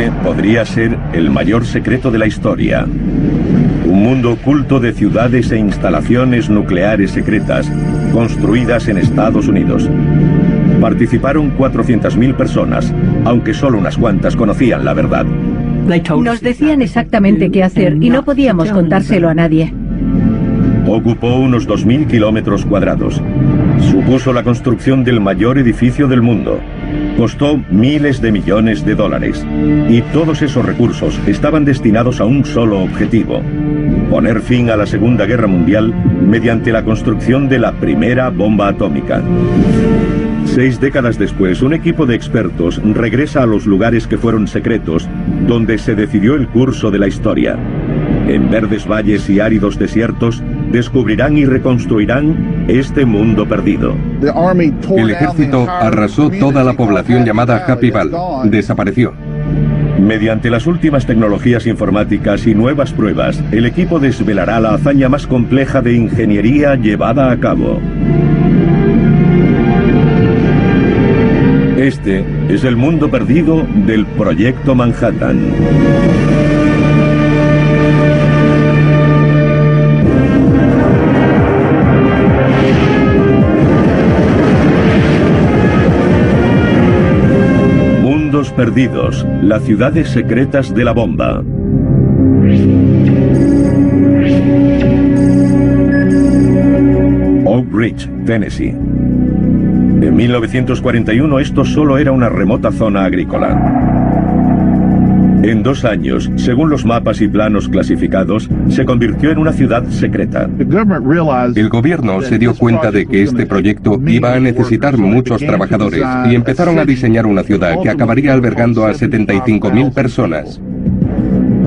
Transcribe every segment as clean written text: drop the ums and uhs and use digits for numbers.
Este podría ser el mayor secreto de la historia. Un mundo oculto de ciudades e instalaciones nucleares secretas construidas en Estados Unidos. Participaron 400.000 personas, aunque solo unas cuantas conocían la verdad. Nos decían exactamente qué hacer y no podíamos contárselo a nadie. Ocupó unos 2.000 kilómetros cuadrados. Supuso la construcción del mayor edificio del mundo. Costó miles de millones de dólares. Y todos esos recursos estaban destinados a un solo objetivo: poner fin a la Segunda Guerra Mundial mediante la construcción de la primera bomba atómica. 6 décadas después, un equipo de expertos regresa a los lugares que fueron secretos, donde se decidió el curso de la historia. En verdes valles y áridos desiertos, descubrirán y reconstruirán este mundo perdido. El ejército arrasó toda la población llamada Happy Valley. Desapareció. Mediante las últimas tecnologías informáticas y nuevas pruebas, el equipo desvelará la hazaña más compleja de ingeniería llevada a cabo. Este es el mundo perdido del Proyecto Manhattan. Mundos perdidos, las ciudades secretas de la bomba. Oak Ridge, Tennessee. En 1941 esto solo era una remota zona agrícola. En 2 años, según los mapas y planos clasificados, se convirtió en una ciudad secreta. El gobierno se dio cuenta de que este proyecto iba a necesitar muchos trabajadores y empezaron a diseñar una ciudad que acabaría albergando a 75.000 personas.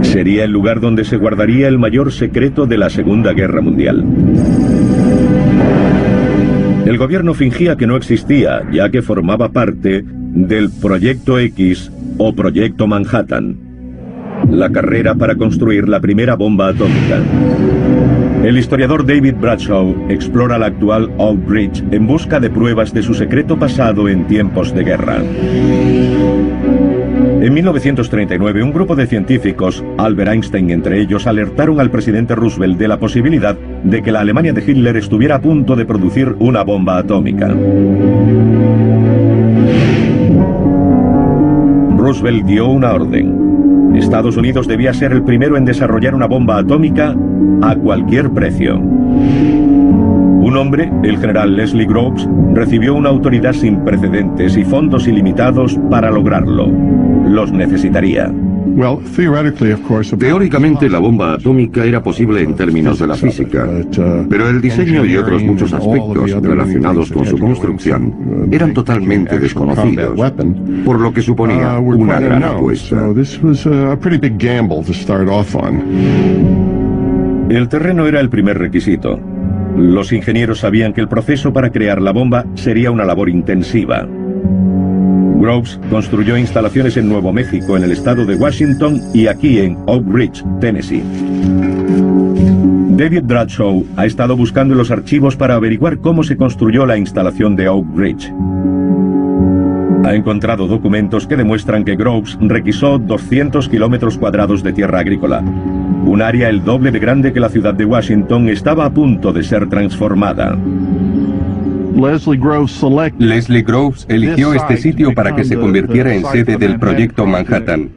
Sería el lugar donde se guardaría el mayor secreto de la Segunda Guerra Mundial. El gobierno fingía que no existía, ya que formaba parte del Proyecto X o Proyecto Manhattan, la carrera para construir la primera bomba atómica. El historiador David Bradshaw explora la actual Oak Ridge en busca de pruebas de su secreto pasado en tiempos de guerra. En 1939, un grupo de científicos, Albert Einstein entre ellos, alertaron al presidente Roosevelt de la posibilidad de que la Alemania de Hitler estuviera a punto de producir una bomba atómica. Roosevelt dio una orden. Estados Unidos debía ser el primero en desarrollar una bomba atómica a cualquier precio. Un hombre, el general Leslie Groves, recibió una autoridad sin precedentes y fondos ilimitados para lograrlo. Los necesitaría. Teóricamente la bomba atómica era posible en términos de la física, pero el diseño y otros muchos aspectos relacionados con su construcción eran totalmente desconocidos, por lo que suponía una gran apuesta. El terreno era el primer requisito. Los ingenieros sabían que el proceso para crear la bomba sería una labor intensiva. Groves construyó instalaciones en Nuevo México, en el estado de Washington, y aquí en Oak Ridge, Tennessee. David Bradshaw ha estado buscando en los archivos para averiguar cómo se construyó la instalación de Oak Ridge. Ha encontrado documentos que demuestran que Groves requisó 200 kilómetros cuadrados de tierra agrícola. Un área el doble de grande que la ciudad de Washington estaba a punto de ser transformada. Leslie Groves eligió este sitio para que se convirtiera en sede del Proyecto Manhattan.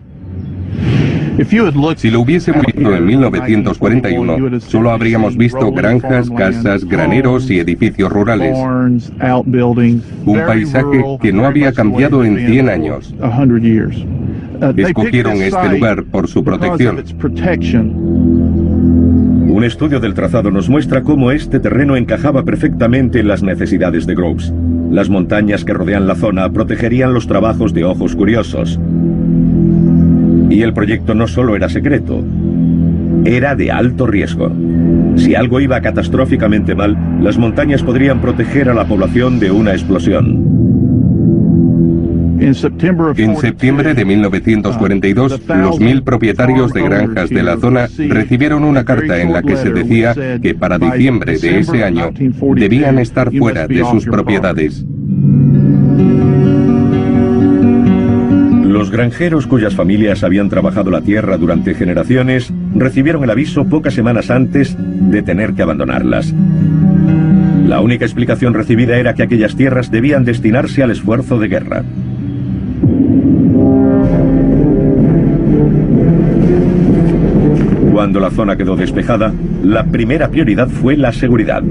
Si lo hubiésemos visto en 1941, solo habríamos visto granjas, casas, graneros y edificios rurales. Un paisaje que no había cambiado en 100 años. Escogieron este lugar por su protección. Un estudio del trazado nos muestra cómo este terreno encajaba perfectamente en las necesidades de Groves. Las montañas que rodean la zona protegerían los trabajos de ojos curiosos. Y el proyecto no solo era secreto, era de alto riesgo. Si algo iba catastróficamente mal, las montañas podrían proteger a la población de una explosión. En septiembre de 1942, los 1.000 propietarios de granjas de la zona recibieron una carta en la que se decía que para diciembre de ese año debían estar fuera de sus propiedades. Los Los granjeros cuyas familias habían trabajado la tierra durante generaciones recibieron el aviso pocas semanas antes de tener que abandonarlas. La única explicación recibida era que aquellas tierras debían destinarse al esfuerzo de guerra. Cuando la zona quedó despejada, la primera prioridad fue la seguridad.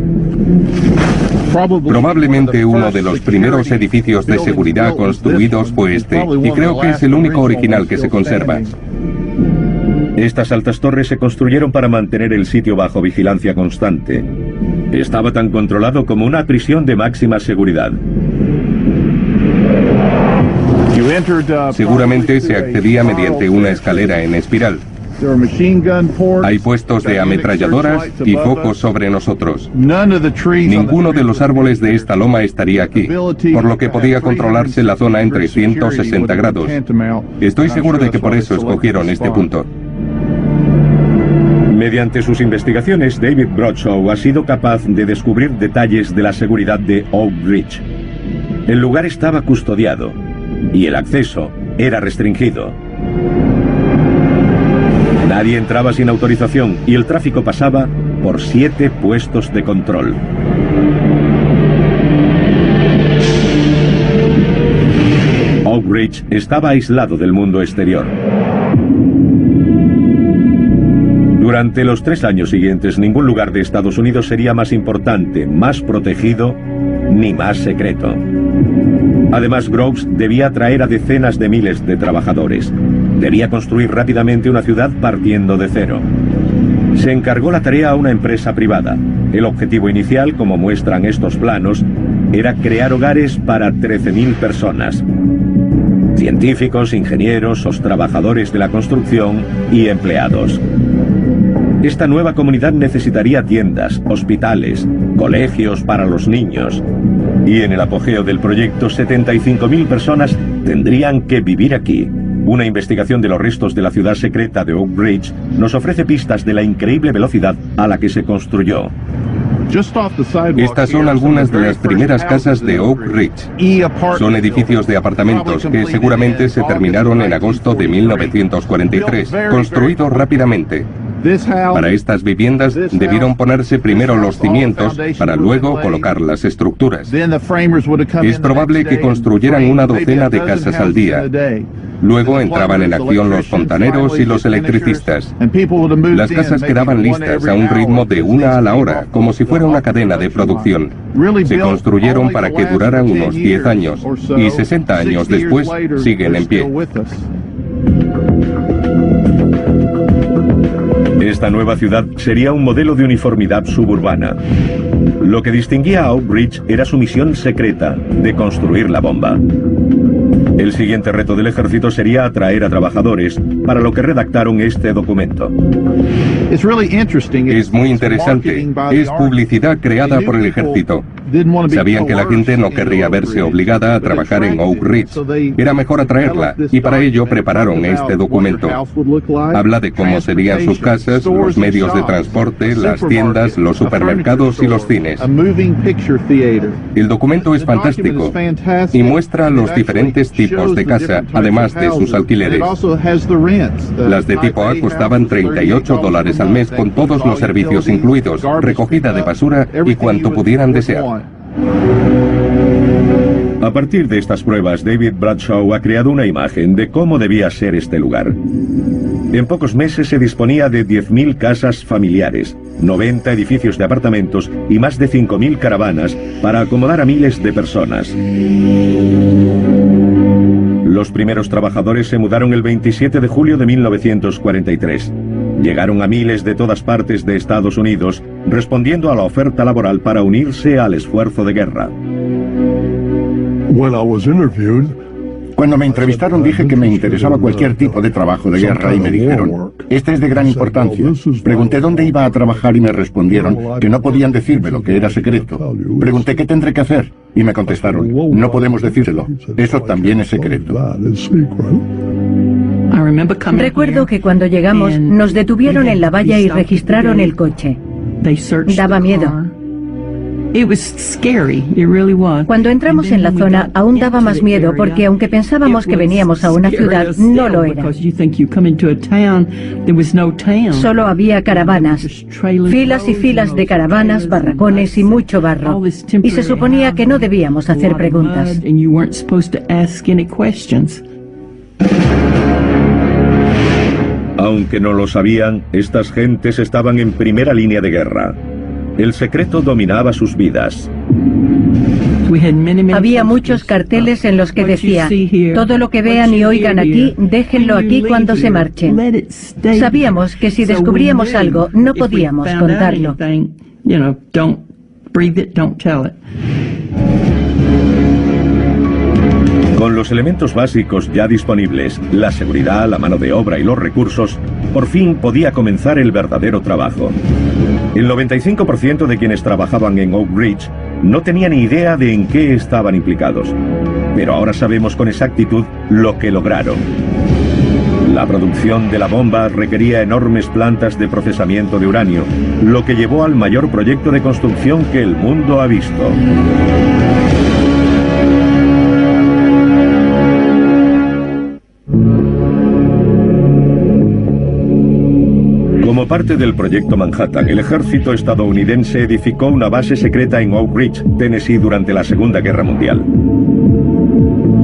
Probablemente uno de los primeros edificios de seguridad construidos fue este, y creo que es el único original que se conserva. Estas altas torres se construyeron para mantener el sitio bajo vigilancia constante. Estaba tan controlado como una prisión de máxima seguridad. Seguramente se accedía mediante una escalera en espiral. Hay puestos de ametralladoras y focos sobre nosotros. Ninguno de los árboles de esta loma estaría aquí, por lo que podía controlarse la zona en 360 grados. Estoy seguro de que por eso escogieron este punto. Mediante sus investigaciones, David Bradshaw ha sido capaz de descubrir detalles de la seguridad de Oak Ridge. El lugar estaba custodiado y el acceso era restringido. Nadie entraba sin autorización y el tráfico pasaba por 7 puestos de control. Oak Ridge estaba aislado del mundo exterior. Durante los 3 años siguientes, ningún lugar de Estados Unidos sería más importante, más protegido, ni más secreto. Además, Groves debía atraer a decenas de miles de trabajadores. Debía construir rápidamente una ciudad partiendo de cero. Se encargó la tarea a una empresa privada. El objetivo inicial, como muestran estos planos, era crear hogares para 13.000 personas. Científicos, ingenieros, los trabajadores de la construcción y empleados. Esta nueva comunidad necesitaría tiendas, hospitales, colegios para los niños. Y en el apogeo del proyecto, 75.000 personas tendrían que vivir aquí. Una investigación de los restos de la ciudad secreta de Oak Ridge nos ofrece pistas de la increíble velocidad a la que se construyó. Estas son algunas de las primeras casas de Oak Ridge. Son edificios de apartamentos que seguramente se terminaron en agosto de 1943, construidos rápidamente. Para estas viviendas debieron ponerse primero los cimientos para luego colocar las estructuras. Es probable que construyeran una docena de casas al día. Luego entraban en acción los fontaneros y los electricistas. Las casas quedaban listas a un ritmo de 1 a la hora, como si fuera una cadena de producción. Se construyeron para que duraran unos 10 años y 60 años después siguen en pie. Esta nueva ciudad sería un modelo de uniformidad suburbana. Lo que distinguía a Oak Ridge era su misión secreta de construir la bomba. El siguiente reto del ejército sería atraer a trabajadores, para lo que redactaron este documento. Es muy interesante. Es publicidad creada por el ejército. Sabían que la gente no querría verse obligada a trabajar en Oak Ridge. Era mejor atraerla, y para ello prepararon este documento. Habla de cómo serían sus casas, los medios de transporte, las tiendas, los supermercados y los cines. El documento es fantástico y muestra los diferentes tipos de casa, además de sus alquileres. Las de tipo A costaban $38 al mes con todos los servicios incluidos, recogida de basura y cuanto pudieran desear. A partir de estas pruebas, David Bradshaw ha creado una imagen de cómo debía ser este lugar. En pocos meses se disponía de 10.000 casas familiares, 90 edificios de apartamentos y más de 5.000 caravanas para acomodar a miles de personas. Los primeros trabajadores se mudaron el 27 de julio de 1943. Llegaron a miles de todas partes de Estados Unidos, respondiendo a la oferta laboral para unirse al esfuerzo de guerra. Cuando me entrevistaron dije que me interesaba cualquier tipo de trabajo de guerra y me dijeron, este es de gran importancia. Pregunté dónde iba a trabajar y me respondieron que no podían decírmelo, que era secreto. Pregunté qué tendré que hacer y me contestaron, no podemos decírselo, eso también es secreto. Recuerdo que cuando llegamos nos detuvieron en la valla y registraron el coche. Daba miedo. Cuando entramos en la zona aún daba más miedo porque aunque pensábamos que veníamos a una ciudad, no lo era. Solo había caravanas, filas y filas de caravanas, barracones y mucho barro. Y se suponía que no debíamos hacer preguntas. Aunque no lo sabían, estas gentes estaban en primera línea de guerra. El secreto dominaba sus vidas. Había muchos carteles en los que decía: todo lo que vean y oigan aquí, déjenlo aquí cuando se marchen. Sabíamos que si descubríamos algo, no podíamos contarlo. Con los elementos básicos ya disponibles, la seguridad, la mano de obra y los recursos, por fin podía comenzar el verdadero trabajo. El 95% de quienes trabajaban en Oak Ridge no tenían ni idea de en qué estaban implicados. Pero ahora sabemos con exactitud lo que lograron. La producción de la bomba requería enormes plantas de procesamiento de uranio, lo que llevó al mayor proyecto de construcción que el mundo ha visto. Como parte del proyecto Manhattan, el ejército estadounidense edificó una base secreta en Oak Ridge, Tennessee, durante la Segunda Guerra Mundial.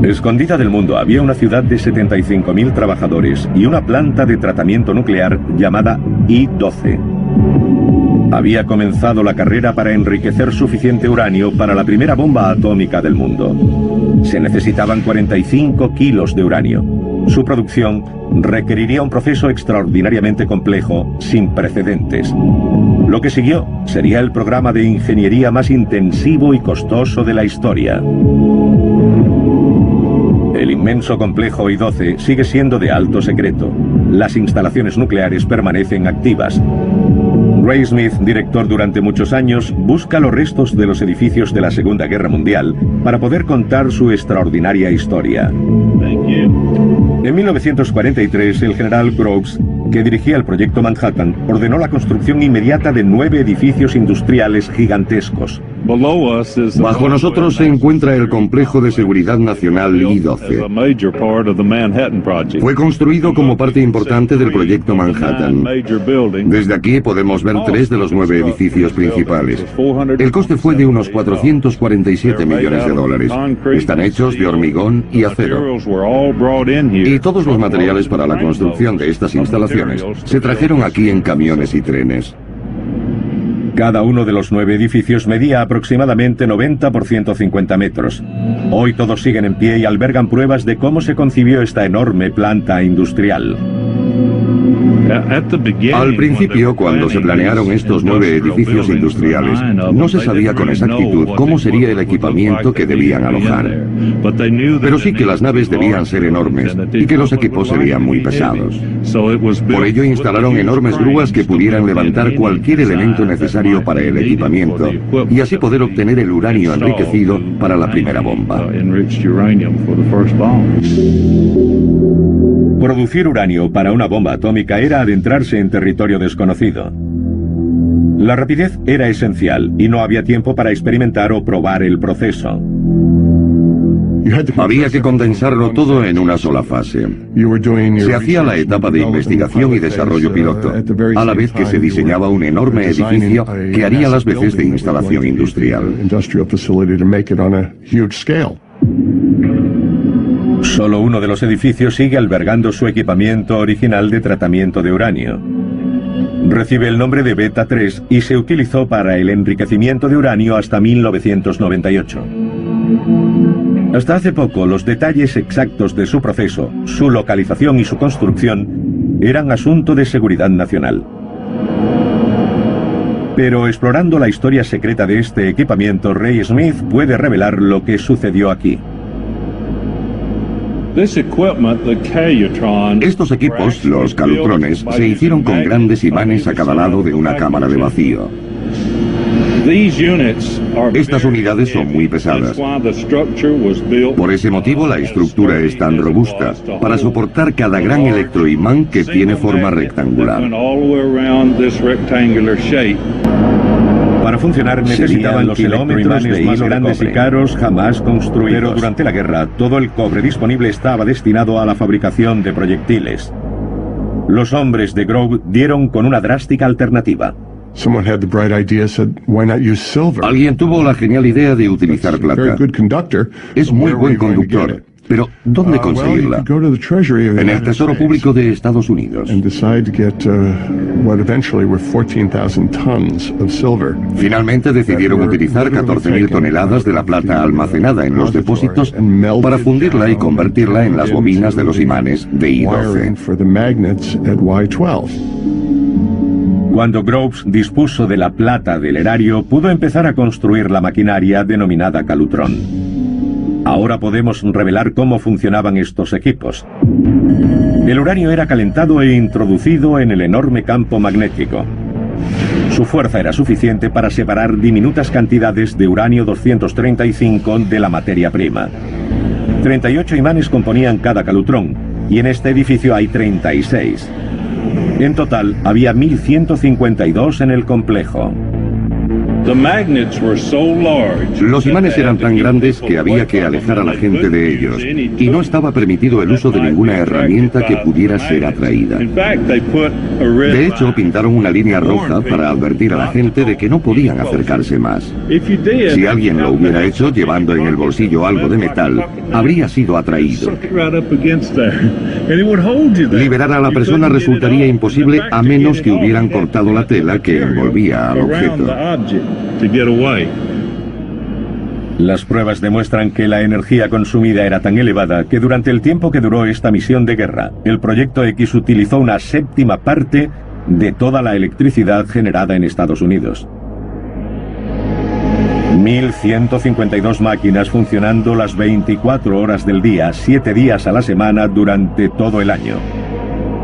Escondida del mundo había una ciudad de 75.000 trabajadores y una planta de tratamiento nuclear llamada I-12. Había comenzado la carrera para enriquecer suficiente uranio para la primera bomba atómica del mundo. Se necesitaban 45 kilos de uranio. Su producción requeriría un proceso extraordinariamente complejo, sin precedentes. Lo que siguió sería el programa de ingeniería más intensivo y costoso de la historia. El inmenso complejo I-12 sigue siendo de alto secreto. Las instalaciones nucleares permanecen activas. Ray Smith, director durante muchos años, busca los restos de los edificios de la Segunda Guerra Mundial para poder contar su extraordinaria historia. En 1943, el general Groves, que dirigía el proyecto Manhattan, ordenó la construcción inmediata de 9 edificios industriales gigantescos. Bajo nosotros se encuentra el Complejo de Seguridad Nacional I-12. Fue construido como parte importante del proyecto Manhattan. Desde aquí podemos ver 3 de los 9 edificios principales. El coste fue de unos 447 millones de dólares. Están hechos de hormigón y acero. Y todos los materiales para la construcción de estas instalaciones se trajeron aquí en camiones y trenes. Cada uno de los 9 edificios medía aproximadamente 90 por 150 metros. Hoy todos siguen en pie y albergan pruebas de cómo se concibió esta enorme planta industrial. Al principio, cuando se planearon estos 9 edificios industriales, no se sabía con exactitud cómo sería el equipamiento que debían alojar. Pero sí que las naves debían ser enormes y que los equipos serían muy pesados. Por ello instalaron enormes grúas que pudieran levantar cualquier elemento necesario para el equipamiento y así poder obtener el uranio enriquecido para la primera bomba. Producir uranio para una bomba atómica era adentrarse en territorio desconocido. La rapidez era esencial y no había tiempo para experimentar o probar el proceso. Había que condensarlo todo en una sola fase. Se hacía la etapa de investigación y desarrollo piloto, a la vez que se diseñaba un enorme edificio que haría las veces de instalación industrial. Solo uno de los edificios sigue albergando su equipamiento original de tratamiento de uranio. Recibe el nombre de Beta 3 y se utilizó para el enriquecimiento de uranio hasta 1998. Hasta hace poco, los detalles exactos de su proceso, su localización y su construcción eran asunto de seguridad nacional. Pero explorando la historia secreta de este equipamiento, Ray Smith puede revelar lo que sucedió aquí. Estos equipos, los calutrones, se hicieron con grandes imanes a cada lado de una cámara de vacío. Estas unidades son muy pesadas. Por ese motivo la estructura es tan robusta, para soportar cada gran electroimán que tiene forma rectangular. Para funcionar necesitaban los electroimanes más grandes y caros jamás construidos. Pero durante la guerra, todo el cobre disponible estaba destinado a la fabricación de proyectiles. Los hombres de Grove dieron con una drástica alternativa. Alguien tuvo la genial idea de utilizar plata. Es muy buen conductor. Pero, ¿dónde conseguirla? En el Tesoro Público de Estados Unidos. Finalmente decidieron utilizar 14.000 toneladas de la plata almacenada en los depósitos para fundirla y convertirla en las bobinas de los imanes de I-12. Cuando Groves dispuso de la plata del erario, pudo empezar a construir la maquinaria denominada Calutrón. Ahora podemos revelar cómo funcionaban estos equipos. El uranio era calentado e introducido en el enorme campo magnético. Su fuerza era suficiente para separar diminutas cantidades de uranio 235 de la materia prima. 38 imanes componían cada calutrón, y en este edificio hay 36. En total, había 1.152 en el complejo. Los imanes eran tan grandes que había que alejar a la gente de ellos, y no estaba permitido el uso de ninguna herramienta que pudiera ser atraída. De hecho, pintaron una línea roja para advertir a la gente de que no podían acercarse más. Si alguien lo hubiera hecho llevando en el bolsillo algo de metal, habría sido atraído. Liberar a la persona resultaría imposible a menos que hubieran cortado la tela que envolvía al objeto. Las pruebas demuestran que la energía consumida era tan elevada que durante el tiempo que duró esta misión de guerra, el Proyecto X utilizó una séptima parte de toda la electricidad generada en Estados Unidos. 1.152 máquinas funcionando las 24 horas del día, 7 días a la semana durante todo el año.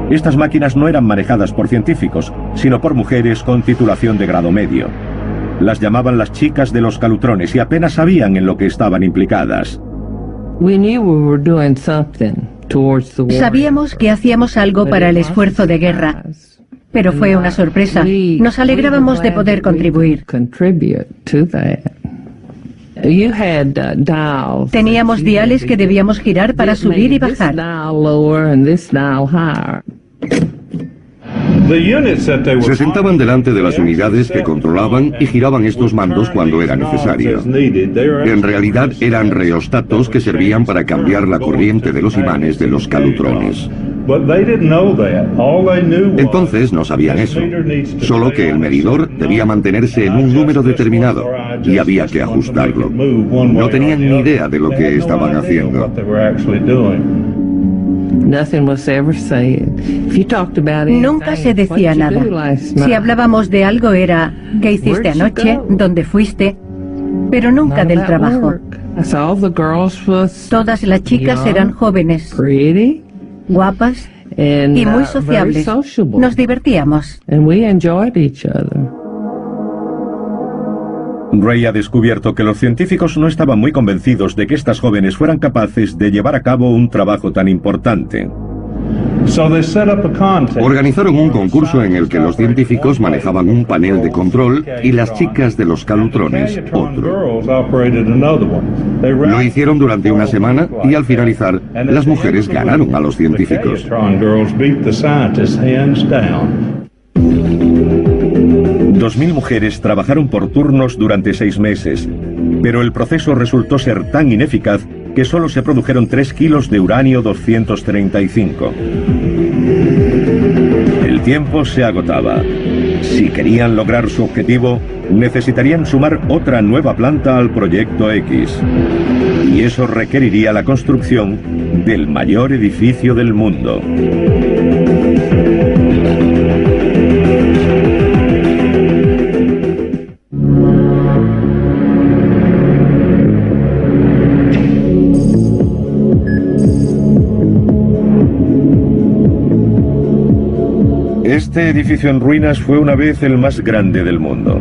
Estas máquinas no eran manejadas por científicos, sino por mujeres con titulación de grado medio. Las llamaban las chicas de los calutrones y apenas sabían en lo que estaban implicadas. Sabíamos que hacíamos algo para el esfuerzo de guerra, pero fue una sorpresa. Nos alegrábamos de poder contribuir. Teníamos diales que debíamos girar para subir y bajar. Se sentaban delante de las unidades que controlaban y giraban estos mandos cuando era necesario. En realidad eran reostatos que servían para cambiar la corriente de los imanes de los calutrones. Entonces no sabían eso, solo que el medidor debía mantenerse en un número determinado y había que ajustarlo. No tenían ni idea de lo que estaban haciendo. Nunca se decía nada. Si hablábamos de algo era ¿qué hiciste anoche? ¿Dónde fuiste? Pero nunca del trabajo. Todas las chicas eran jóvenes, guapas y muy sociables. Nos divertíamos. Ray ha descubierto que los científicos no estaban muy convencidos de que estas jóvenes fueran capaces de llevar a cabo un trabajo tan importante. Organizaron un concurso en el que los científicos manejaban un panel de control y las chicas de los calutrones otro. Lo hicieron durante una semana y al finalizar, las mujeres ganaron a los científicos. 2.000 mujeres trabajaron por turnos durante 6 meses, pero el proceso resultó ser tan ineficaz que solo se produjeron 3 kilos de uranio 235. El tiempo se agotaba. Si querían lograr su objetivo, necesitarían sumar otra nueva planta al Proyecto X. Y eso requeriría la construcción del mayor edificio del mundo. Este edificio en ruinas fue una vez el más grande del mundo.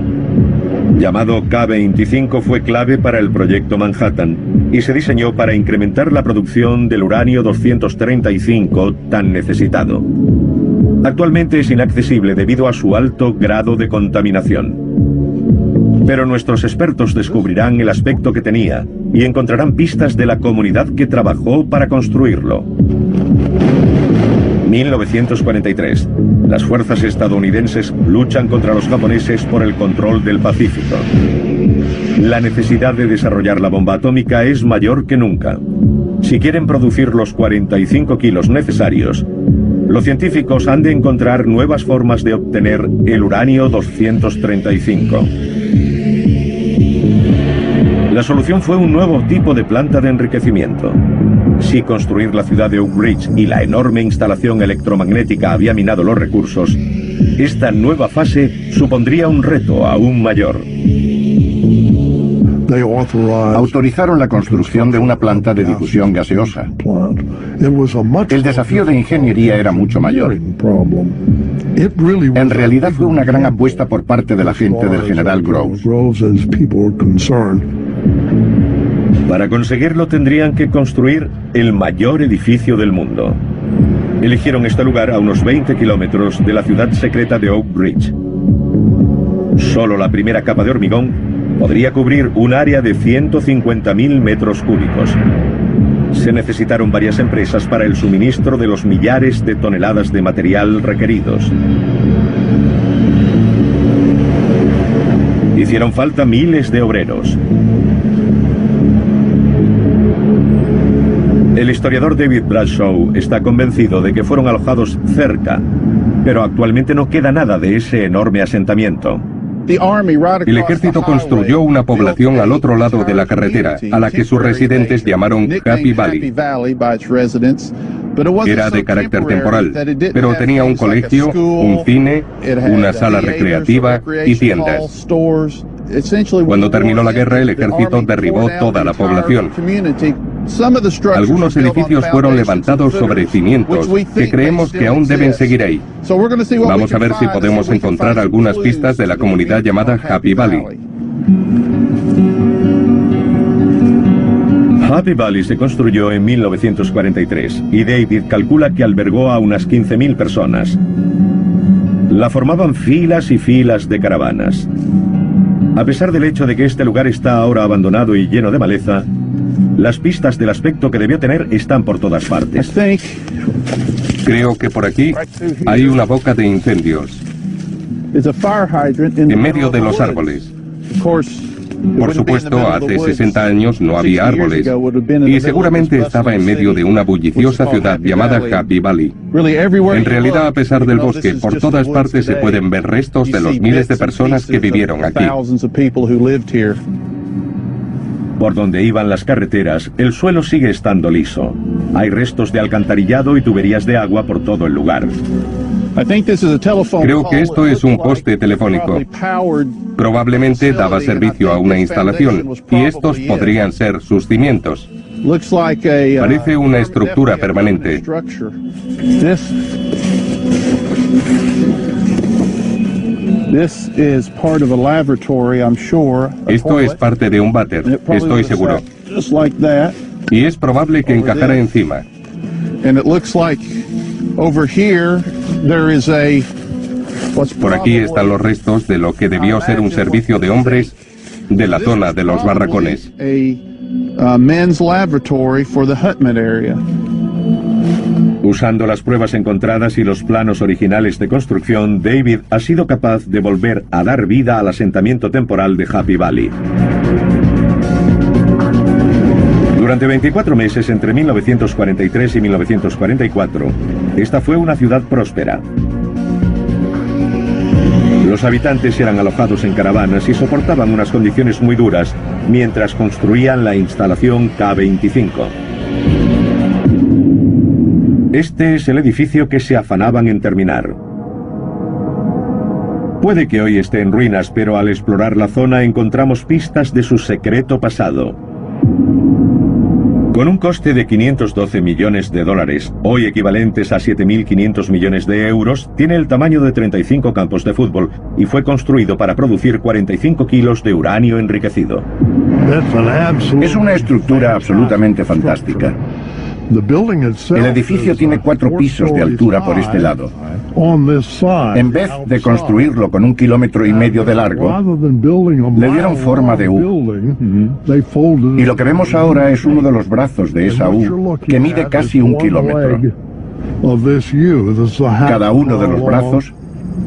Llamado K-25 fue clave para el Proyecto Manhattan y se diseñó para incrementar la producción del uranio 235 tan necesitado. Actualmente es inaccesible debido a su alto grado de contaminación. Pero nuestros expertos descubrirán el aspecto que tenía y encontrarán pistas de la comunidad que trabajó para construirlo. 1943. Las fuerzas estadounidenses luchan contra los japoneses por el control del Pacífico. La necesidad de desarrollar la bomba atómica es mayor que nunca. Si quieren producir los 45 kilos necesarios, los científicos han de encontrar nuevas formas de obtener el uranio 235. La solución fue un nuevo tipo de planta de enriquecimiento. Si construir la ciudad de Oak Ridge y la enorme instalación electromagnética había minado los recursos, esta nueva fase supondría un reto aún mayor. Autorizaron la construcción de una planta de difusión gaseosa. El desafío de ingeniería era mucho mayor. En realidad fue una gran apuesta por parte de la gente del general Groves. Para conseguirlo tendrían que construir el mayor edificio del mundo. Eligieron este lugar a unos 20 kilómetros de la ciudad secreta de Oak Ridge. Solo la primera capa de hormigón podría cubrir un área de 150.000 metros cúbicos. Se necesitaron varias empresas para el suministro de los millares de toneladas de material requeridos. Hicieron falta miles de obreros. El historiador David Bradshaw está convencido de que fueron alojados cerca, pero actualmente no queda nada de ese enorme asentamiento. El ejército construyó una población al otro lado de la carretera, a la que sus residentes llamaron Happy Valley. Era de carácter temporal, pero tenía un colegio, un cine, una sala recreativa y tiendas. Cuando terminó la guerra, el ejército derribó toda la población. Algunos edificios fueron levantados sobre cimientos que creemos que aún deben seguir ahí. Vamos a ver si podemos encontrar algunas pistas de la comunidad llamada Happy Valley. Happy Valley se construyó en 1943 y David calcula que albergó a unas 15.000 personas. La formaban filas y filas de caravanas. A pesar del hecho de que este lugar está ahora abandonado y lleno de maleza, las pistas del aspecto que debió tener están por todas partes. Creo que por aquí hay una boca de incendios, en medio de los árboles. Por supuesto, hace 60 años no había árboles, y seguramente estaba en medio de una bulliciosa ciudad llamada Happy Valley. En realidad, a pesar del bosque, por todas partes se pueden ver restos de los miles de personas que vivieron aquí. Por donde iban las carreteras, el suelo sigue estando liso. Hay restos de alcantarillado y tuberías de agua por todo el lugar. Creo que esto es un poste telefónico. Probablemente daba servicio a una instalación, y estos podrían ser sus cimientos. Parece una estructura permanente. Esto es parte de un váter, estoy seguro. Y es probable que encajara encima. Por aquí están los restos de lo que debió ser un servicio de hombres de la zona de los barracones. Usando las pruebas encontradas y los planos originales de construcción, David ha sido capaz de volver a dar vida al asentamiento temporal de Happy Valley. Durante 24 meses, entre 1943 y 1944, esta fue una ciudad próspera. Los habitantes eran alojados en caravanas y soportaban unas condiciones muy duras mientras construían la instalación K-25. Este es el edificio que se afanaban en terminar. Puede que hoy esté en ruinas, pero al explorar la zona encontramos pistas de su secreto pasado. Con un coste de 512 millones de dólares, hoy equivalentes a 7.500 millones de euros, tiene el tamaño de 35 campos de fútbol y fue construido para producir 45 kilos de uranio enriquecido. Es una estructura absolutamente fantástica. El edificio tiene 4 pisos de altura por este lado. En vez de construirlo con 1,5 kilómetros de largo, le dieron forma de U. Y lo que vemos ahora es uno de los brazos de esa U, que mide casi 1 kilómetro. Cada uno de los brazos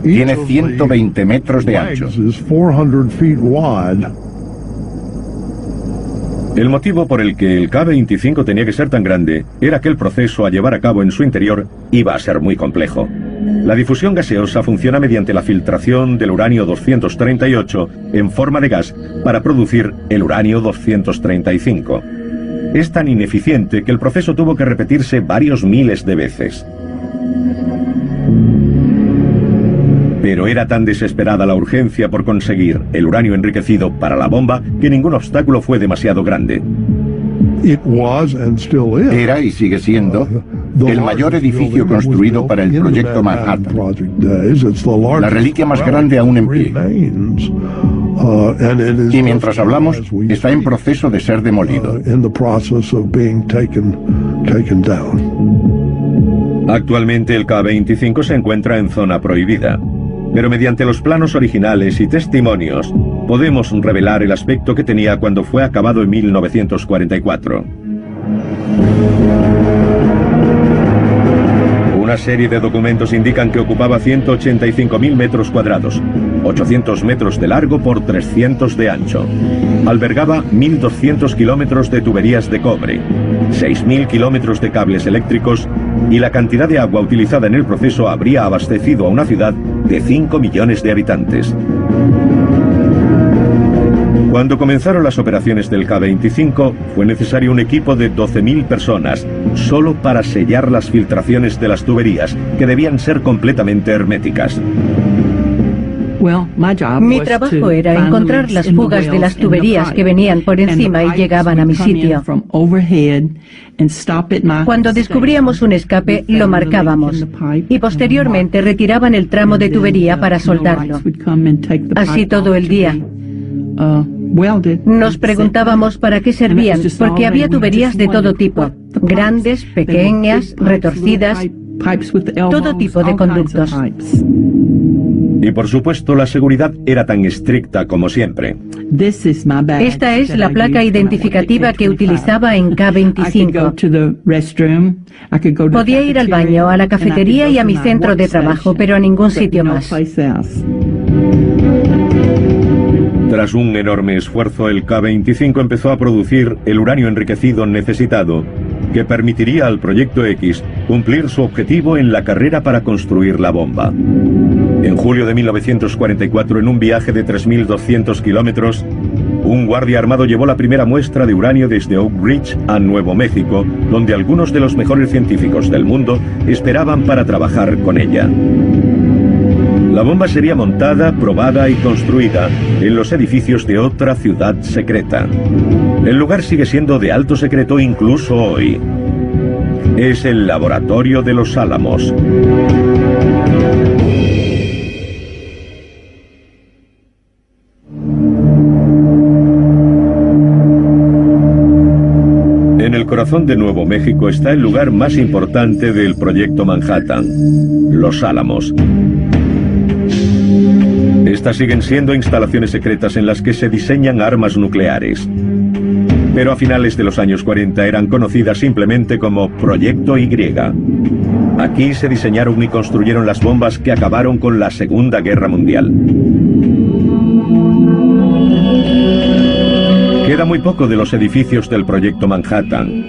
tiene 120 metros de ancho. El motivo por el que el K-25 tenía que ser tan grande era que el proceso a llevar a cabo en su interior iba a ser muy complejo. La difusión gaseosa funciona mediante la filtración del uranio 238 en forma de gas para producir el uranio 235. Es tan ineficiente que el proceso tuvo que repetirse varios miles de veces. Pero era tan desesperada la urgencia por conseguir el uranio enriquecido para la bomba que ningún obstáculo fue demasiado grande. Era y sigue siendo el mayor edificio construido para el proyecto Manhattan. La reliquia más grande aún en pie. Y mientras hablamos, está en proceso de ser demolido. Actualmente el K-25 se encuentra en zona prohibida. Pero mediante los planos originales y testimonios, podemos revelar el aspecto que tenía cuando fue acabado en 1944. Una serie de documentos indican que ocupaba 185.000 metros cuadrados, 800 metros de largo por 300 de ancho. Albergaba 1.200 kilómetros de tuberías de cobre, 6.000 kilómetros de cables eléctricos y la cantidad de agua utilizada en el proceso habría abastecido a una ciudad de 5 millones de habitantes. Cuando comenzaron las operaciones del K-25, fue necesario un equipo de 12.000 personas, solo para sellar las filtraciones de las tuberías, que debían ser completamente herméticas. Mi trabajo era encontrar las fugas de las tuberías que venían por encima y llegaban a mi sitio. Cuando descubríamos un escape, lo marcábamos y posteriormente retiraban el tramo de tubería para soldarlo. Así todo el día. Nos preguntábamos para qué servían, porque había tuberías de todo tipo, grandes, pequeñas, retorcidas, todo tipo de conductos. Y por supuesto, la seguridad era tan estricta como siempre. Esta es la placa identificativa que utilizaba en K-25. Podía ir al baño, a la cafetería y a mi centro de trabajo, pero a ningún sitio más. Tras un enorme esfuerzo, el K-25 empezó a producir el uranio enriquecido necesitado, que permitiría al Proyecto X cumplir su objetivo en la carrera para construir la bomba. En julio de 1944, en un viaje de 3.200 kilómetros, un guardia armado llevó la primera muestra de uranio desde Oak Ridge a Nuevo México, donde algunos de los mejores científicos del mundo esperaban para trabajar con ella. La bomba sería montada, probada y construida en los edificios de otra ciudad secreta. El lugar sigue siendo de alto secreto incluso hoy. Es el Laboratorio de los Álamos. En el corazón de Nuevo México está el lugar más importante del Proyecto Manhattan, Los Álamos. Estas siguen siendo instalaciones secretas en las que se diseñan armas nucleares. Pero a finales de los años 40 eran conocidas simplemente como Proyecto Y. Aquí se diseñaron y construyeron las bombas que acabaron con la Segunda Guerra Mundial. Queda muy poco de los edificios del Proyecto Manhattan.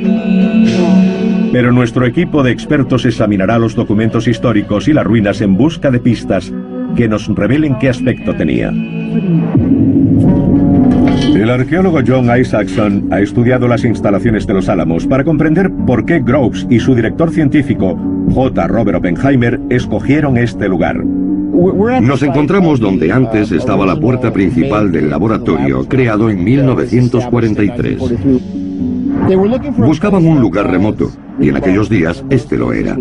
Pero nuestro equipo de expertos examinará los documentos históricos y las ruinas en busca de pistas que nos revelen qué aspecto tenía. El arqueólogo John Isaacson ha estudiado las instalaciones de los Álamos para comprender por qué Groves y su director científico, J. Robert Oppenheimer, escogieron este lugar. Nos encontramos donde antes estaba la puerta principal del laboratorio, creado en 1943. Buscaban un lugar remoto, y en aquellos días este lo era.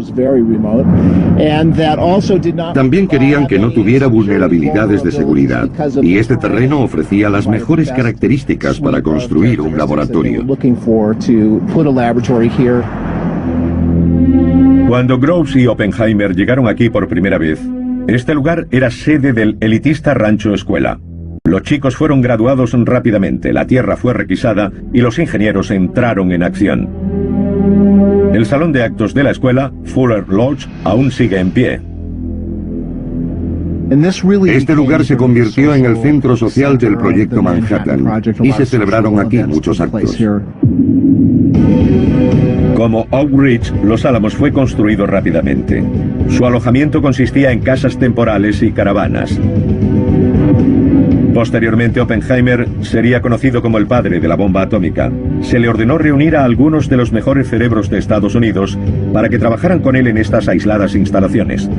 También querían que no tuviera vulnerabilidades de seguridad, y este terreno ofrecía las mejores características para construir un laboratorio. Cuando Groves y Oppenheimer llegaron aquí por primera vez, este lugar era sede del elitista rancho escuela. Los chicos fueron graduados rápidamente, la tierra fue requisada y los ingenieros entraron en acción. El salón de actos de la escuela, Fuller Lodge, aún sigue en pie. Este lugar se convirtió en el centro social del proyecto Manhattan y se celebraron aquí muchos actos. Como Oak Ridge, Los Álamos fue construido rápidamente. Su alojamiento consistía en casas temporales y caravanas. Posteriormente, Oppenheimer sería conocido como el padre de la bomba atómica. Se le ordenó reunir a algunos de los mejores cerebros de Estados Unidos para que trabajaran con él en estas aisladas instalaciones.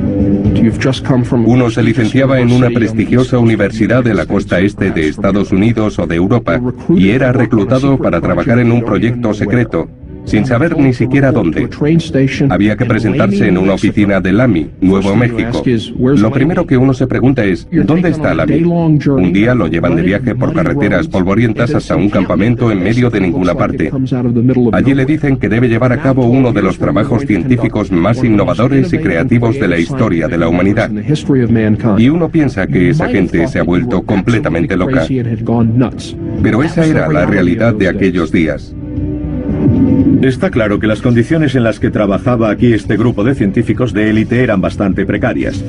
Uno se licenciaba en una prestigiosa universidad de la costa este de Estados Unidos o de Europa y era reclutado para trabajar en un proyecto secreto, sin saber ni siquiera dónde. Había que presentarse en una oficina de Lamy, Nuevo México. Lo primero que uno se pregunta es, ¿dónde está Lamy? Un día lo llevan de viaje por carreteras polvorientas hasta un campamento en medio de ninguna parte. Allí le dicen que debe llevar a cabo uno de los trabajos científicos más innovadores y creativos de la historia de la humanidad. Y uno piensa que esa gente se ha vuelto completamente loca. Pero esa era la realidad de aquellos días. Está claro que las condiciones en las que trabajaba aquí este grupo de científicos de élite eran bastante precarias.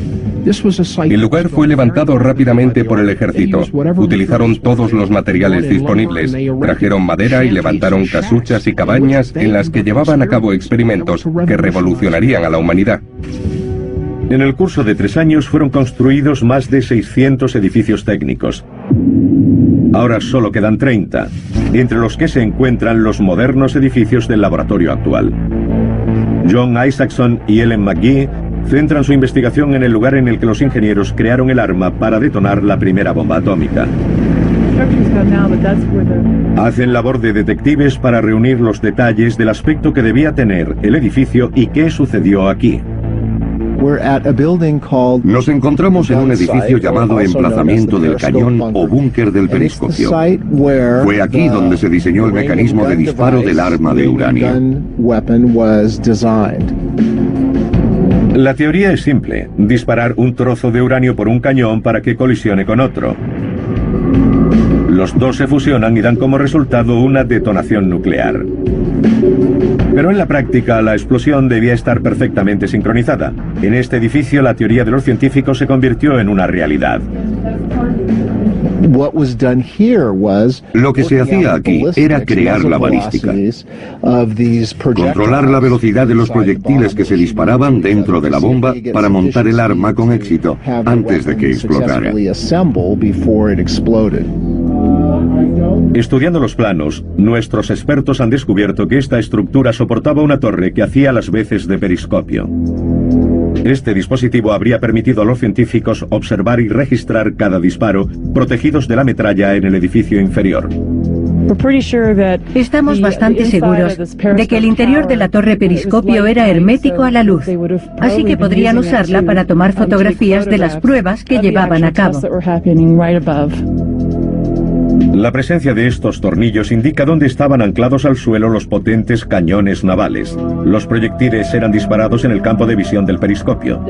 El lugar fue levantado rápidamente por el ejército. Utilizaron todos los materiales disponibles. Trajeron madera y levantaron casuchas y cabañas en las que llevaban a cabo experimentos que revolucionarían a la humanidad. En el curso de 3 años fueron construidos más de 600 edificios técnicos. Ahora solo quedan 30, entre los que se encuentran los modernos edificios del laboratorio actual. John Isaacson y Ellen McGee centran su investigación en el lugar en el que los ingenieros crearon el arma para detonar la primera bomba atómica. Hacen labor de detectives para reunir los detalles del aspecto que debía tener el edificio y qué sucedió aquí. Nos encontramos en un edificio llamado Emplazamiento del Cañón o Búnker del Periscopio. Fue aquí donde se diseñó el mecanismo de disparo del arma de uranio. La teoría es simple: disparar un trozo de uranio por un cañón para que colisione con otro. Los dos se fusionan y dan como resultado una detonación nuclear. Pero en la práctica la explosión debía estar perfectamente sincronizada. En este edificio la teoría de los científicos se convirtió en una realidad. Lo que se hacía aquí era crear la balística, controlar la velocidad de los proyectiles que se disparaban dentro de la bomba para montar el arma con éxito antes de que explotara. Estudiando los planos, nuestros expertos han descubierto que esta estructura soportaba una torre que hacía las veces de periscopio. Este dispositivo habría permitido a los científicos observar y registrar cada disparo, protegidos de la metralla en el edificio inferior. Estamos bastante seguros de que el interior de la torre periscopio era hermético a la luz, así que podrían usarla para tomar fotografías de las pruebas que llevaban a cabo. La presencia de estos tornillos indica dónde estaban anclados al suelo los potentes cañones navales. Los proyectiles eran disparados en el campo de visión del periscopio.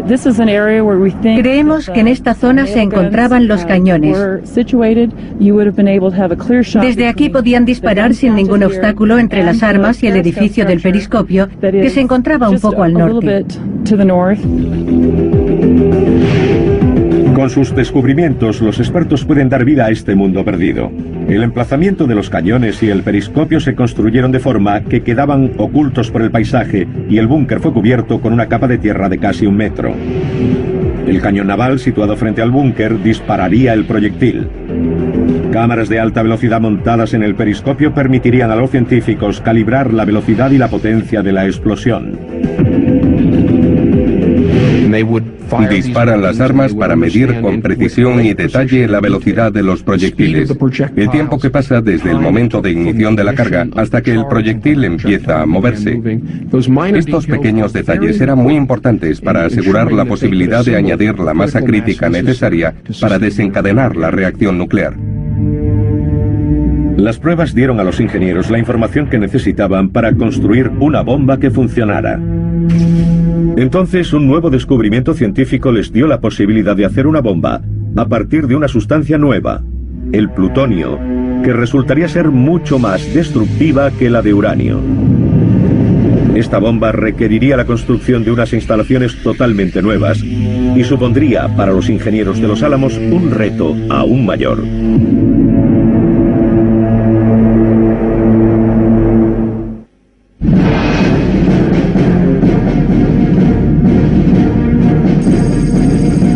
Creemos que en esta zona se encontraban los cañones. Desde aquí podían disparar sin ningún obstáculo entre las armas y el edificio del periscopio, que se encontraba un poco al norte. Con sus descubrimientos, los expertos pueden dar vida a este mundo perdido. El emplazamiento de los cañones y el periscopio se construyeron de forma que quedaban ocultos por el paisaje y el búnker fue cubierto con una capa de tierra de casi 1 metro. El cañón naval situado frente al búnker dispararía el proyectil. Cámaras de alta velocidad montadas en el periscopio permitirían a los científicos calibrar la velocidad y la potencia de la explosión. Disparan las armas para medir con precisión y detalle la velocidad de los proyectiles, el tiempo que pasa desde el momento de ignición de la carga hasta que el proyectil empieza a moverse. Estos pequeños detalles eran muy importantes para asegurar la posibilidad de añadir la masa crítica necesaria para desencadenar la reacción nuclear. Las pruebas dieron a los ingenieros la información que necesitaban para construir una bomba que funcionara. Entonces, un nuevo descubrimiento científico les dio la posibilidad de hacer una bomba a partir de una sustancia nueva, el plutonio, que resultaría ser mucho más destructiva que la de uranio. Esta bomba requeriría la construcción de unas instalaciones totalmente nuevas y supondría para los ingenieros de Los Álamos un reto aún mayor.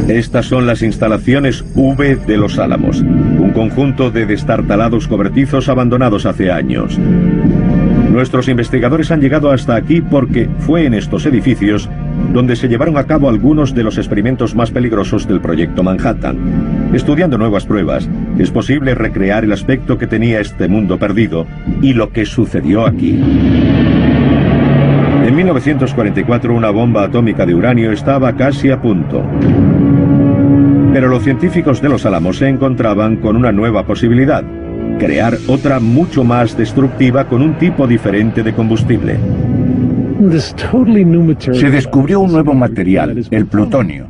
Estas son las instalaciones V de Los Álamos, un conjunto de destartalados cobertizos abandonados hace años. Nuestros investigadores han llegado hasta aquí porque fue en estos edificios donde se llevaron a cabo algunos de los experimentos más peligrosos del proyecto Manhattan. Estudiando nuevas pruebas, es posible recrear el aspecto que tenía este mundo perdido y lo que sucedió aquí. En 1944 una bomba atómica de uranio estaba casi a punto. Pero los científicos de Los Álamos se encontraban con una nueva posibilidad: crear otra mucho más destructiva con un tipo diferente de combustible. Se descubrió un nuevo material, el plutonio.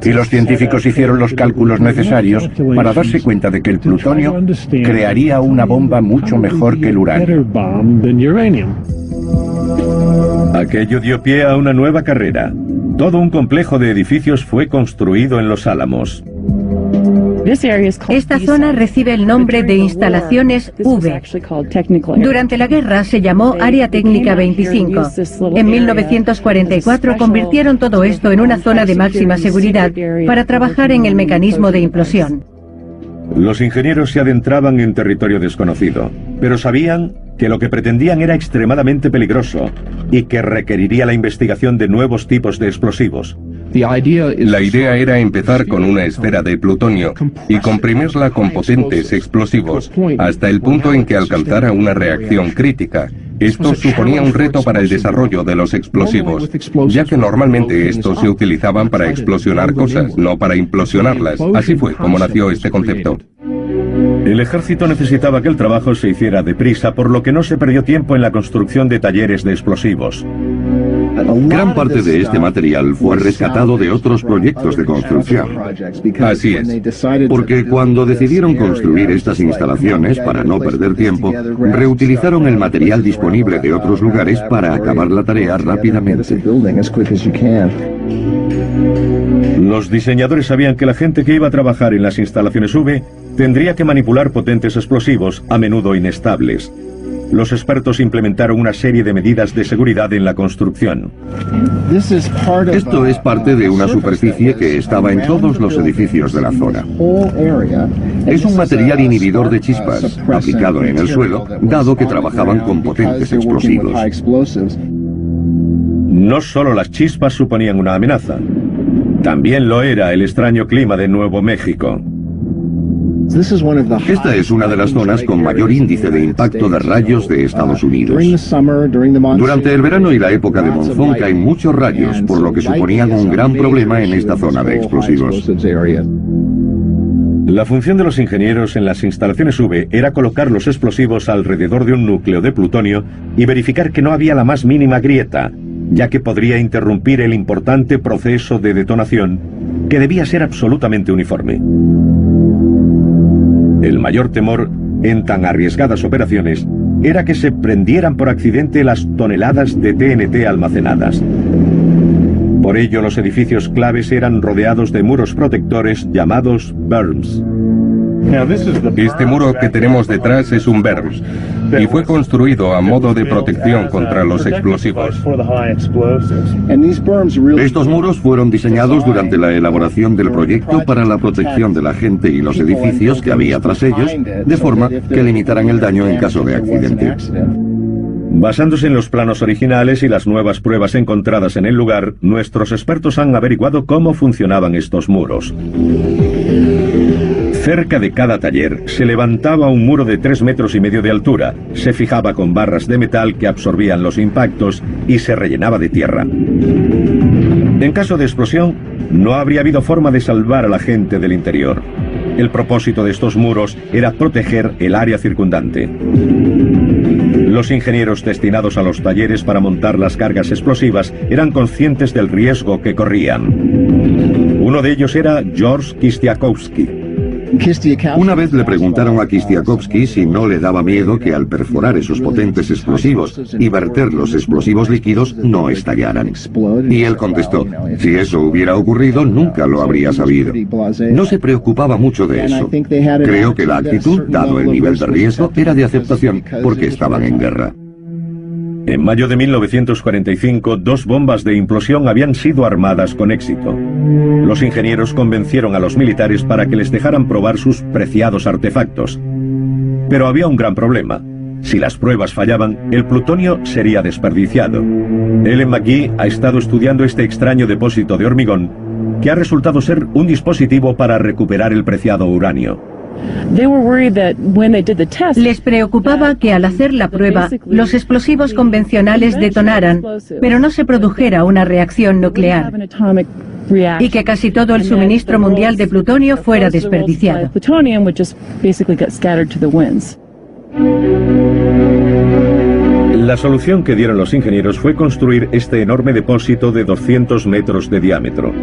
Y los científicos hicieron los cálculos necesarios para darse cuenta de que el plutonio crearía una bomba mucho mejor que el uranio. Aquello dio pie a una nueva carrera. Todo un complejo de edificios fue construido en Los Álamos. Esta zona recibe el nombre de instalaciones V. Durante la guerra se llamó Área Técnica 25. En 1944 convirtieron todo esto en una zona de máxima seguridad para trabajar en el mecanismo de implosión. Los ingenieros se adentraban en territorio desconocido, pero sabían que lo que pretendían era extremadamente peligroso y que requeriría la investigación de nuevos tipos de explosivos. La idea era empezar con una esfera de plutonio y comprimirla con potentes explosivos hasta el punto en que alcanzara una reacción crítica. Esto suponía un reto para el desarrollo de los explosivos, ya que normalmente estos se utilizaban para explosionar cosas, no para implosionarlas. Así fue como nació este concepto. El ejército necesitaba que el trabajo se hiciera deprisa, por lo que no se perdió tiempo en la construcción de talleres de explosivos. Gran parte de este material fue rescatado de otros proyectos de construcción. Así es. Porque cuando decidieron construir estas instalaciones para no perder tiempo, reutilizaron el material disponible de otros lugares para acabar la tarea rápidamente. Los diseñadores sabían que la gente que iba a trabajar en las instalaciones V tendría que manipular potentes explosivos, a menudo inestables. Los expertos implementaron una serie de medidas de seguridad en la construcción. Esto es parte de una superficie que estaba en todos los edificios de la zona. Es un material inhibidor de chispas, aplicado en el suelo, dado que trabajaban con potentes explosivos. No solo las chispas suponían una amenaza, también lo era el extraño clima de Nuevo México. Esta es una de las zonas con mayor índice de impacto de rayos de Estados Unidos. Durante el verano y la época de monzón caen muchos rayos, por lo que suponían un gran problema en esta zona de explosivos. La función de los ingenieros en las instalaciones V era colocar los explosivos alrededor de un núcleo de plutonio y verificar que no había la más mínima grieta, ya que podría interrumpir el importante proceso de detonación, que debía ser absolutamente uniforme. El mayor temor en tan arriesgadas operaciones era que se prendieran por accidente las toneladas de TNT almacenadas. Por ello, los edificios claves eran rodeados de muros protectores llamados berms. Este muro que tenemos detrás es un berm y fue construido a modo de protección contra los explosivos. Estos muros fueron diseñados durante la elaboración del proyecto para la protección de la gente y los edificios que había tras ellos, de forma que limitaran el daño en caso de accidente. Basándose en los planos originales y las nuevas pruebas encontradas en el lugar, nuestros expertos han averiguado cómo funcionaban estos muros. Cerca de cada taller se levantaba un muro de 3,5 metros de altura, se fijaba con barras de metal que absorbían los impactos y se rellenaba de tierra. En caso de explosión, no habría habido forma de salvar a la gente del interior. El propósito de estos muros era proteger el área circundante. Los ingenieros destinados a los talleres para montar las cargas explosivas eran conscientes del riesgo que corrían. Uno de ellos era George Kistiakowsky. Una vez le preguntaron a Kistiakowsky si no le daba miedo que al perforar esos potentes explosivos y verter los explosivos líquidos no estallaran. Y él contestó, si eso hubiera ocurrido nunca lo habría sabido. No se preocupaba mucho de eso. Creo que la actitud, dado el nivel de riesgo, era de aceptación porque estaban en guerra. En mayo de 1945, 2 bombas de implosión habían sido armadas con éxito. Los ingenieros convencieron a los militares para que les dejaran probar sus preciados artefactos. Pero había un gran problema. Si las pruebas fallaban, el plutonio sería desperdiciado. Ellen McGee ha estado estudiando este extraño depósito de hormigón, que ha resultado ser un dispositivo para recuperar el preciado uranio. Les preocupaba que al hacer la prueba, los explosivos convencionales detonaran, pero no se produjera una reacción nuclear, y que casi todo el suministro mundial de plutonio fuera desperdiciado. La solución que dieron los ingenieros fue construir este enorme depósito de 200 metros de diámetro.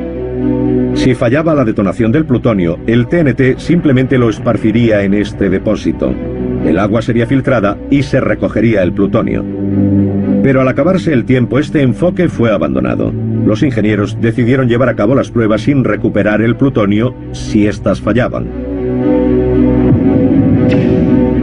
Si fallaba la detonación del plutonio, el TNT simplemente lo esparciría en este depósito. El agua sería filtrada y se recogería el plutonio. Pero al acabarse el tiempo, este enfoque fue abandonado. Los ingenieros decidieron llevar a cabo las pruebas sin recuperar el plutonio si éstas fallaban.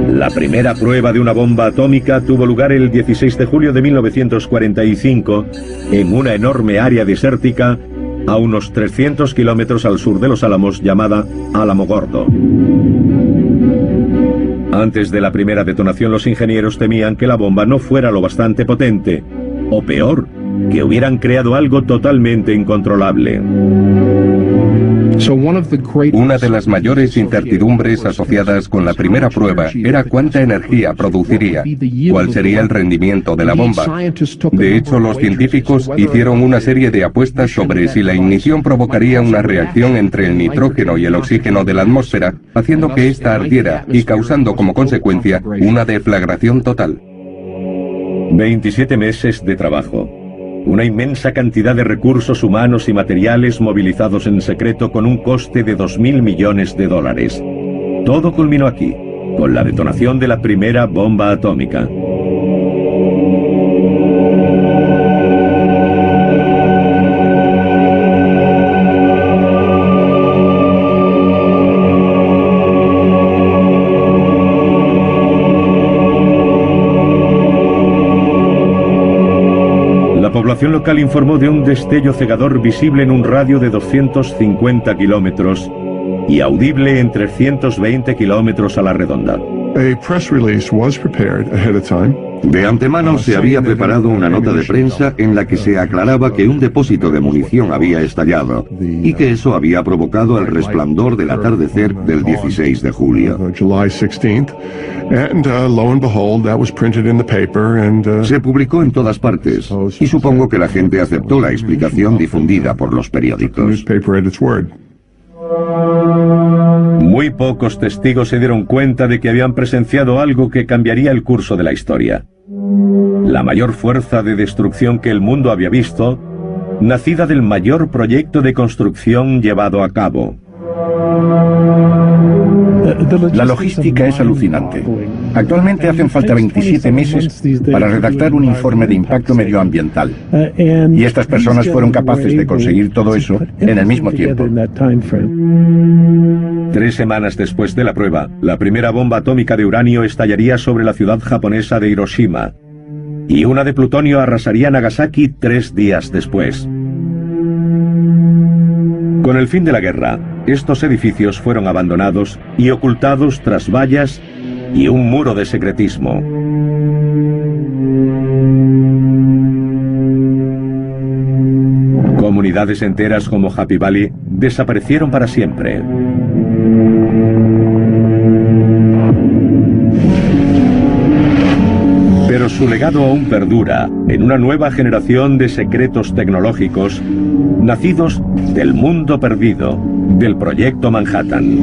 La primera prueba de una bomba atómica tuvo lugar el 16 de julio de 1945 en una enorme área desértica a unos 300 kilómetros al sur de Los Álamos, llamada Alamogordo. Antes de la primera detonación, los ingenieros temían que la bomba no fuera lo bastante potente, o peor, que hubieran creado algo totalmente incontrolable. Una de las mayores incertidumbres asociadas con la primera prueba era cuánta energía produciría, cuál sería el rendimiento de la bomba. De hecho, los científicos hicieron una serie de apuestas sobre si la ignición provocaría una reacción entre el nitrógeno y el oxígeno de la atmósfera, haciendo que ésta ardiera y causando como consecuencia una deflagración total. 27 meses de trabajo. Una inmensa cantidad de recursos humanos y materiales movilizados en secreto con un coste de 2.000 millones de dólares. Todo culminó aquí, con la detonación de la primera bomba atómica. La población local informó de un destello cegador visible en un radio de 250 kilómetros y audible en 320 kilómetros a la redonda. De antemano se había preparado una nota de prensa en la que se aclaraba que un depósito de munición había estallado y que eso había provocado el resplandor del atardecer del 16 de julio. Se publicó en todas partes y supongo que la gente aceptó la explicación difundida por los periódicos. Muy pocos testigos se dieron cuenta de que habían presenciado algo que cambiaría el curso de la historia. La mayor fuerza de destrucción que el mundo había visto, nacida del mayor proyecto de construcción llevado a cabo. La logística es alucinante. Actualmente hacen falta 27 meses para redactar un informe de impacto medioambiental. Y estas personas fueron capaces de conseguir todo eso en el mismo tiempo. 3 semanas después de la prueba, la primera bomba atómica de uranio estallaría sobre la ciudad japonesa de Hiroshima. Y una de plutonio arrasaría Nagasaki 3 días después. Con el fin de la guerra, estos edificios fueron abandonados y ocultados tras vallas y un muro de secretismo. Comunidades enteras como Happy Valley desaparecieron para siempre. Pero su legado aún perdura en una nueva generación de secretos tecnológicos nacidos del mundo perdido, del Proyecto Manhattan.